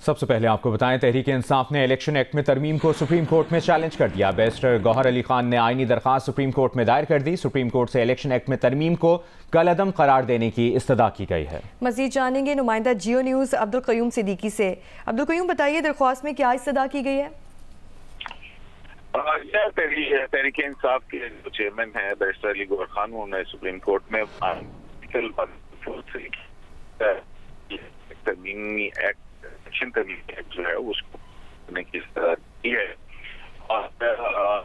सबसे पहले आपको बताएं, तहरीक इंसाफ ने इलेक्शन एक्ट में तरमीम को सुप्रीम कोर्ट में चैलेंज कर दिया। बैरिस्टर गौहर अली खान ने आईनी दरख्वास्त सुप्रीम कोर्ट में दायर कर दी। सुप्रीम कोर्ट से इलेक्शन एक्ट में तरमीम को कलअदम करार देने की इस्तदा की गई है। मजीद जानेंगे नुमाइंदा जियो न्यूज़ अब्दुल कयूम सिद्दीकी से। अब्दुल कयूम, बताइए दरख्वास्त में क्या इस्तदा की गई है? तहरीक इंसाफ के जो चेयरमैन है बैरिस्टर अली गौहर खान, उन्होंने सुप्रीम कोर्ट में तरमीमी एक्ट जो है उसको करने की इस्तदा की है और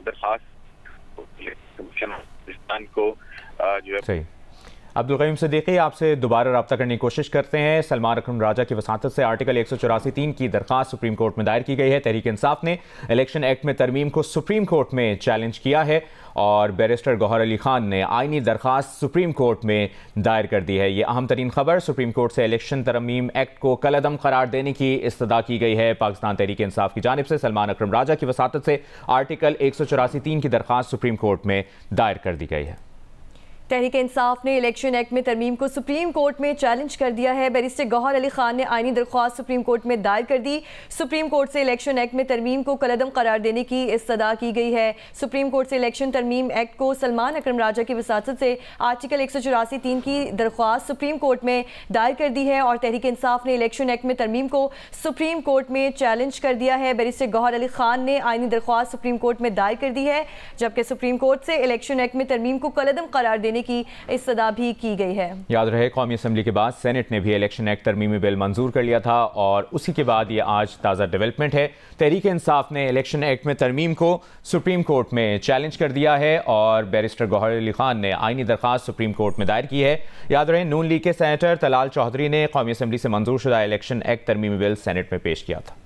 दरखास्त पाकिस्तान को जो है। अब्दुल कयूम सिद्दीकी आपसे दोबारा रब्ता करने की कोशिश करते हैं। सलमान अकरम राजा की वसातत से आर्टिकल 184(3) की दरख्वास्त सुप्रीम कोर्ट में दायर की गई है। तहरीक इंसाफ ने इलेक्शन एक्ट में तरमीम को सुप्रीम कोर्ट में चैलेंज किया है और बैरिस्टर गौहर अली खान ने आईनी दरख्वास्त सुप्रीम कोर्ट में दायर कर दी है। ये अहम तरीन खबर, सुप्रीम कोर्ट से इलेक्शन तरमीम एक्ट को कलअदम करार देने की इस्तदा की गई है। पाकिस्तान तहरीक इंसाफ की जानिब से सलमान अकरम राजा की वसातत से आर्टिकल 184(3) की दरख्वास्त सुप्रीम कोर्ट में दायर कर दी गई है। तहरीक इंसाफ ने इलेक्शन एक्ट में तरमीम को सुप्रीम कोर्ट में चैलेंज कर दिया है। बैरिस्टर गौहर अली खान ने आईनी दरख्वास्त सुप्रीम कोर्ट में दायर कर दी। सुप्रीम कोर्ट से इलेक्शन एक्ट में तरमीम को कलअदम करार देने की इस्तदा की गई है। सुप्रीम कोर्ट से इलेक्शन तरमीम एक्ट को सलमान अकरम राजा की वसातत से आर्टिकल 184(3) की दरख्वास्त सुप्रीम कोर्ट में दायर कर दी है और तहरीक इंसाफ ने इलेक्शन एक्ट में तरमीम को सुप्रीम कोर्ट में चैलेंज कर दिया है। बैरिस्टर गौहर अली खान ने आईनी दरख्वास्त सुप्रीम कोर्ट में दायर कर दी है, जबकि सुप्रीम कोर्ट से इलेक्शन एक्ट में तरमीम को कलअदम करार देने की इस्तदा भी की गई है। याद रहे, कौमी असम्बली के बाद सेनेट ने भी इलेक्शन एक्ट तरमीमी बिल मंजूर कर लिया था और उसी के बाद ये आज ताज़ा डेवलपमेंट है। तहरीक इंसाफ ने इलेक्शन एक्ट में तरमीम को सुप्रीम कोर्ट में चैलेंज कर दिया है और बैरिस्टर गौहर अली खान ने आईनी दरख्वास्त सुप्रीम कोर्ट में दायर की है। याद रहे, नून लीग के सेनेटर तलाल चौधरी ने कौमी असम्बली से मंजूर शुदा इलेक्शन एक्ट तरमीमी बिल सेनेट में पेश किया था।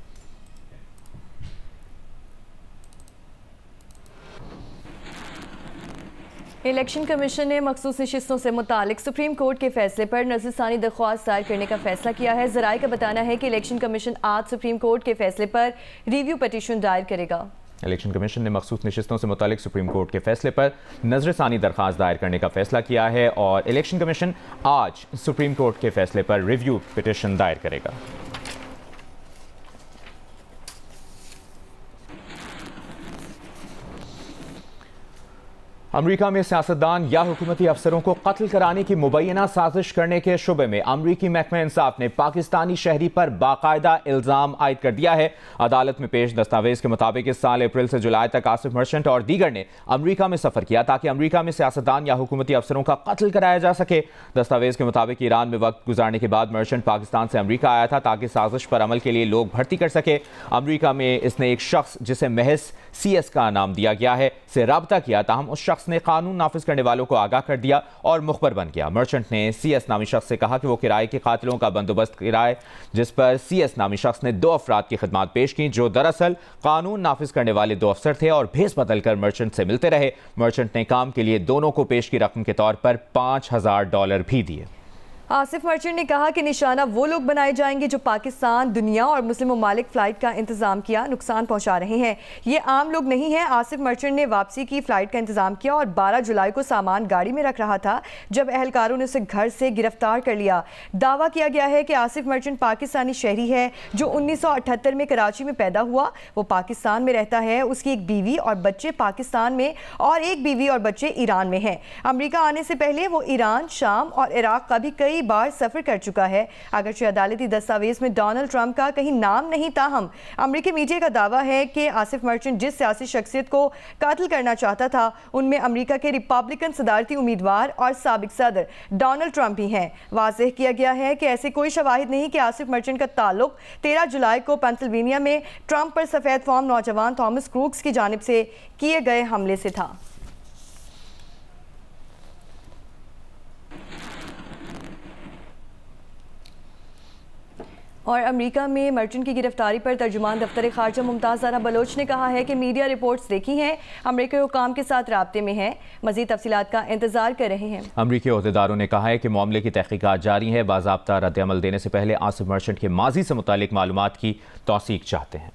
इलेक्शन कमीशन ने मखसूस नशिस्तों से मुतालिक सुप्रीम कोर्ट के फैसले पर नज़रसानी दरख्वास्त दायर करने का फैसला किया है। ज़राए का बताना है कि इलेक्शन कमीशन आज सुप्रीम कोर्ट के फैसले पर रिव्यू पटिशन दायर करेगा। इलेक्शन कमीशन ने मखसूस नशिस्तों से मुतालिक सुप्रीम कोर्ट के फैसले पर नज़रसानी दरख्वास्त दायर करने का फैसला किया है और इलेक्शन कमीशन आज सुप्रीम कोर्ट के फैसले पर रिव्यू पिटिशन दायर करेगा। अमरीका में सियासतदान या हुकूमती अफसरों को कत्ल कराने की मुबैना साजिश करने के शुबे में अमरीकी महकमा इंसाफ ने पाकिस्तानी शहरी पर बाकायदा इल्ज़ाम आयद कर दिया है। अदालत में पेश दस्तावेज के मुताबिक इस साल अप्रैल से जुलाई तक आसिफ मर्चेंट और दीगर ने अमरीका में सफ़र किया ताकि अमरीका में सियासतदान या हुकूमती अफसरों का कत्ल कराया जा सके। दस्तावेज के मुताबिक ईरान में वक्त गुजारने के बाद मर्चेंट पाकिस्तान से अमरीका आया था ताकि साजिश पर अमल के लिए लोग भर्ती कर सके। अमरीका में इसने एक शख्स जिसे महज CS का नाम दिया गया है से राब्ता किया, ताहम उस शख्स ने कानून नाफिज करने वालों को आगाह कर दिया और मुखबर बन गया। मर्चेंट ने CS नामी शख्स से कहा कि वो किराए के कातिलों का बंदोबस्त कराए, जिस पर CS नामी शख्स ने 2 अफराद की खिदमत पेश की जो दरअसल कानून नाफिज करने वाले 2 अफसर थे और भेस बदल कर मर्चेंट से मिलते रहे। मर्चेंट ने काम के लिए दोनों को पेश की रकम के तौर पर $5000 भी दिए। आसिफ मर्चेंट ने कहा कि निशाना वो लोग बनाए जाएंगे जो पाकिस्तान, दुनिया और मुस्लिम ममालिक फ़्लाइट का इंतज़ाम किया नुकसान पहुंचा रहे हैं। ये आम लोग नहीं हैं। आसिफ मर्चेंट ने वापसी की फ़्लाइट का इंतज़ाम किया और 12 जुलाई को सामान गाड़ी में रख रहा था जब अहलकारों ने उसे घर से गिरफ्तार कर लिया। दावा किया गया है कि आसिफ मर्चेंट पाकिस्तानी शहरी है जो 1978 में कराची में पैदा हुआ। वो पाकिस्तान में रहता है। उसकी एक बीवी और बच्चे पाकिस्तान में और एक बीवी और बच्चे ईरान में हैं। अमरीका आने से पहले वो ईरान, शाम और इराक का भी कई बार सफर कर चुका है। अगरचे अदालती दस्तावेज में डोनाल्ड ट्रंप का कहीं नाम नहीं, ताहम अमरीकी मीडिया का दावा है कि आसिफ मर्चेंट जिस सियासी शख्सियत को कत्ल करना चाहता था उनमें अमरीका के रिपब्लिकन सदारती उम्मीदवार और साबिक सदर डोनाल्ड ट्रंप ही हैं। वाज़ेह किया गया है कि ऐसे कोई शवाहिद नहीं कि आसिफ मर्चेंट का ताल्लुक 13 जुलाई को पेंसिल्वेनिया में ट्रंप पर सफेद फॉर्म नौजवान थॉमस क्रूक्स की जानिब से किए गए हमले से था। और अमेरिका में मर्चेंट की गिरफ्तारी पर तर्जुमान दफ्तर खारजा मुमताज़ ज़हरा बलोच ने कहा है कि मीडिया रिपोर्ट्स देखी हैं, अमरीकी हुकाम के साथ राब्ते में हैं, मज़ीद तफसीलात का इंतजार कर रहे हैं। अमरीकी अहदेदारों ने कहा है कि मामले की तहकीकात जारी है। बाज़ाब्ता रद्द-ए-अमल देने से पहले आसिफ मर्चेंट के माजी से मुतालिक मालूमात की तौसीक चाहते हैं।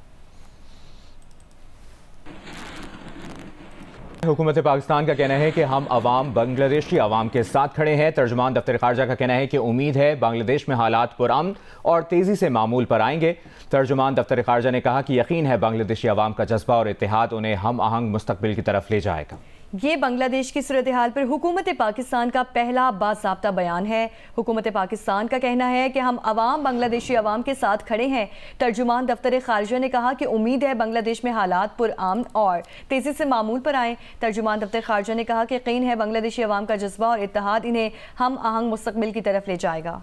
हुकूमत पाकिस्तान का कहना है कि हम अवाम बांग्लादेशी अवाम के साथ खड़े हैं। तर्जुमान दफ्तर खारजा का कहना है कि उम्मीद है बांग्लादेश में हालात पुरअमन और तेज़ी से मामूल पर आएंगे। तर्जुमान दफ्तर खारजा ने कहा कि यकीन है बांग्लादेशी अवाम का जज्बा और इत्तेहाद उन्हें हम आहंग मुस्तकबिल की तरफ ले जाएगा। ये बांग्लादेश की सूरत हाल पर हुकूमत पाकिस्तान का पहला बाज़ाब्ता बयान है। हुकूमत पाकिस्तान का कहना है कि हम अवाम बांग्लादेशी अवाम के साथ खड़े हैं। तर्जुमान दफ्तर खारजा ने कहा कि उम्मीद है बांग्लादेश में हालात पुरअमन और तेज़ी से मामूल पर आएँ। तर्जुमान दफ्तर खारजा ने कहा कि यकीन है बांग्लादेशी अवाम का जज्बा और इत्तेहाद इन्हें हम आहंग मुस्तकबिल की तरफ ले जाएगा।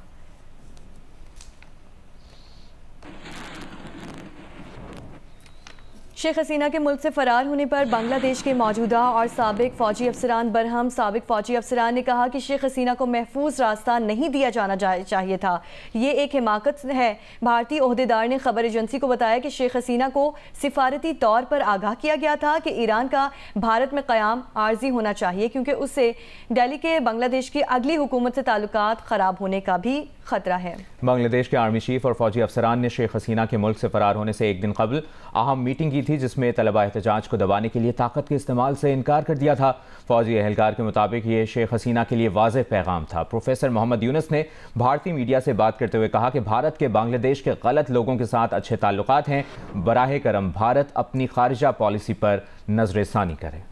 शेख हसीना के मुल्क से फरार होने पर बांग्लादेश के मौजूदा और साबिक फौजी अफसरान बरहम साबिक फौजी अफसरान ने कहा कि शेख हसीना को महफूज रास्ता नहीं दिया जाना चाहिए था। ये एक हिमाकत है। भारतीय ओहदेदार ने खबर एजेंसी को बताया कि शेख हसीना को सिफारती तौर पर आगाह किया गया था कि ईरान का भारत में क़याम आर्जी होना चाहिए क्योंकि उससे दिल्ली के बांग्लादेश की अगली हुकूमत से ताल्लुकात ख़राब होने का भी खतरा है। बांग्लादेश के आर्मी चीफ और फौजी अफसरान ने शेख हसीना के मुल्क से फरार होने से एक दिन कबल अहम मीटिंग की थी जिसमें तलबा एहतजाज को दबाने के लिए ताकत के इस्तेमाल से इनकार कर दिया था। फौजी एहलकार के मुताबिक ये शेख हसीना के लिए वाज़ेह पैगाम था। प्रोफेसर मोहम्मद यूनुस ने भारतीय मीडिया से बात करते हुए कहा कि भारत के बांग्लादेश के गलत लोगों के साथ अच्छे ताल्लुकात हैं। बराह करम भारत अपनी खारिजा पॉलिसी पर नजरसानी करे।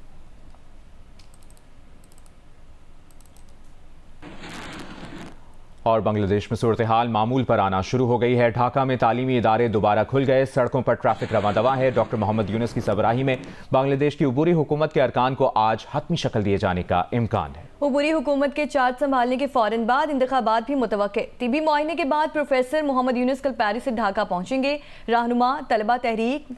और बांग्लादेश में सूरत हाल मामूल पर आना शुरू हो गई है। ढाका में तालीमी इदारे दोबारा खुल गए, सड़कों पर ट्रैफिक रवा दवा है। डॉक्टर मोहम्मद यूनुस की सरबराही में बांग्लादेश की उबूरी हुकूमत के अरकान को आज हतमी शक्ल दिए जाने का इम्कान है। उबूरी हुकूमत के चार्ज संभालने के फौरन बाद इंतखाबात भी मुतवक्के। तिबी मुआयने के बाद प्रोफेसर मोहम्मद यूनुस कल पेरिस से ढाका पहुंचेंगे। रहनुमा तलबा तहरीक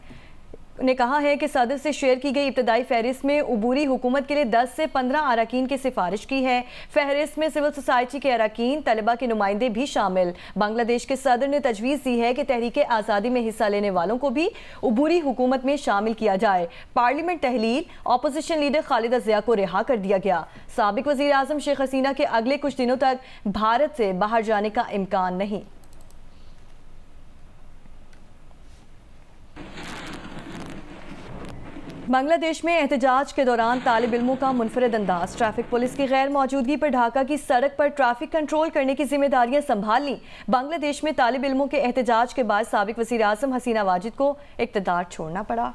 ने कहा है कि सदर से शेयर की गई इब्तदाई फहरिस्त में उबूरी हुकूमत के लिए 10 से 15 अरकान की सिफारिश की है। फहरिस्त में सिविल सोसाइटी के अरकान, तलबा के नुमाइंदे भी शामिल। बांग्लादेश के सदर ने तजवीज़ दी है कि तहरीक आज़ादी में हिस्सा लेने वालों को भी उबूरी हुकूमत में शामिल किया जाए। पार्लियामेंट तहलील, अपोजिशन लीडर खालिदा ज़िया को रिहा कर दिया गया। साबिक वज़ीर आज़म शेख हसीना के अगले कुछ दिनों तक भारत से बाहर जाने का इम्कान नहीं। बांग्लादेश में एहतजाज के दौरान तालिब इल्मों का मुनफरद अंदाज। ट्रैफिक पुलिस की गैर मौजूदगी पर ढाका की सड़क पर ट्रैफिक कंट्रोल करने की जिम्मेदारियां संभाल ली। बांग्लादेश में तालिब इल्मों के एहतजाज के बाद साबिक वज़ीर आज़म हसीना वाजिद को इक़्तिदार छोड़ना पड़ा।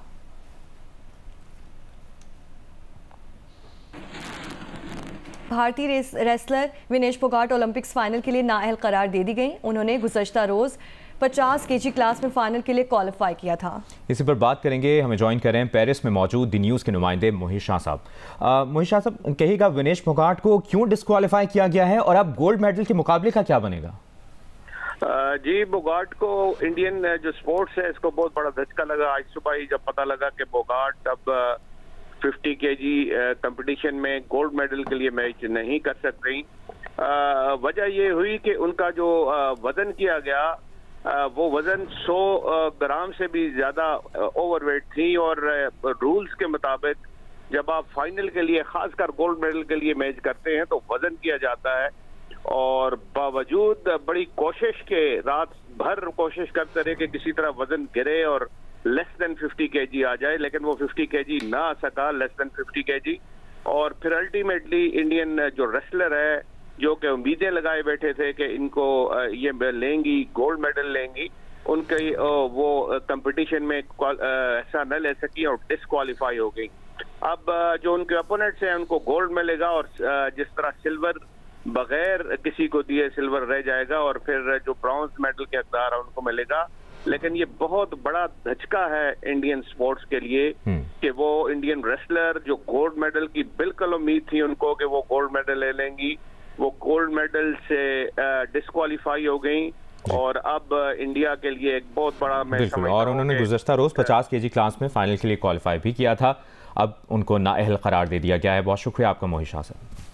भारतीय wrestler Vinesh Phogat Olympics final के लिए नाअहल करार दे दी गई। उन्होंने गुज़श्ता रोज़ 50 kg क्लास में फाइनल के लिए क्वालिफाई किया था। इसी पर बात करेंगे। हमें ज्वाइन करें पेरिस में मौजूद दी न्यूज़ के नुमाइंदे मोहित शाह साहब। मोहित शाह साहब, कहिएगा विनेश फोगाट को क्यों डिस्क्वालीफाई किया गया है और अब गोल्ड मेडल के मुकाबले का क्या बनेगा? जी, फोगाट को इंडियन जो स्पोर्ट्स है इसको बहुत बड़ा धचका लगा। आज सुबह ही जब पता लगा कि फोगाट अब 50 kg कंपटीशन में गोल्ड मेडल के लिए मैच नहीं कर सक रही। वजह ये हुई कि उनका जो वजन किया गया वो वजन 100 ग्राम से भी ज्यादा ओवरवेट थी और रूल्स के मुताबिक जब आप फाइनल के लिए खासकर गोल्ड मेडल के लिए मैच करते हैं तो वजन किया जाता है और बावजूद बड़ी कोशिश के रात भर कोशिश करते रहे कि किसी तरह वजन गिरे और लेस देन 50 kg आ जाए, लेकिन वो 50 kg ना आ सका, लेस देन 50 kg। और फिर अल्टीमेटली इंडियन जो रेसलर है जो कि उम्मीदें लगाए बैठे थे कि इनको ये लेंगी, गोल्ड मेडल लेंगी, उनके वो कंपटीशन में ऐसा न ले सकी और डिस्क्वालीफाई हो गई। अब जो उनके अपोनेंट्स हैं उनको गोल्ड मिलेगा और जिस तरह सिल्वर बगैर किसी को दिए सिल्वर रह जाएगा और फिर जो ब्रॉन्ज मेडल के हकदार है उनको मिलेगा। लेकिन ये बहुत बड़ा धचका है इंडियन स्पोर्ट्स के लिए कि वो इंडियन रेसलर जो गोल्ड मेडल की बिल्कुल उम्मीद थी उनको कि वो गोल्ड मेडल ले लेंगी, वो गोल्ड मेडल से डिस्क्वालीफाई हो गई और अब इंडिया के लिए एक बहुत बड़ा मैच। और उन्होंने गुज़श्ता रोज 50 kg क्लास में फाइनल के लिए क्वालिफाई भी किया था। अब उनको नाअहल करार दे दिया गया है। बहुत शुक्रिया आपका मोहित शाह साहब।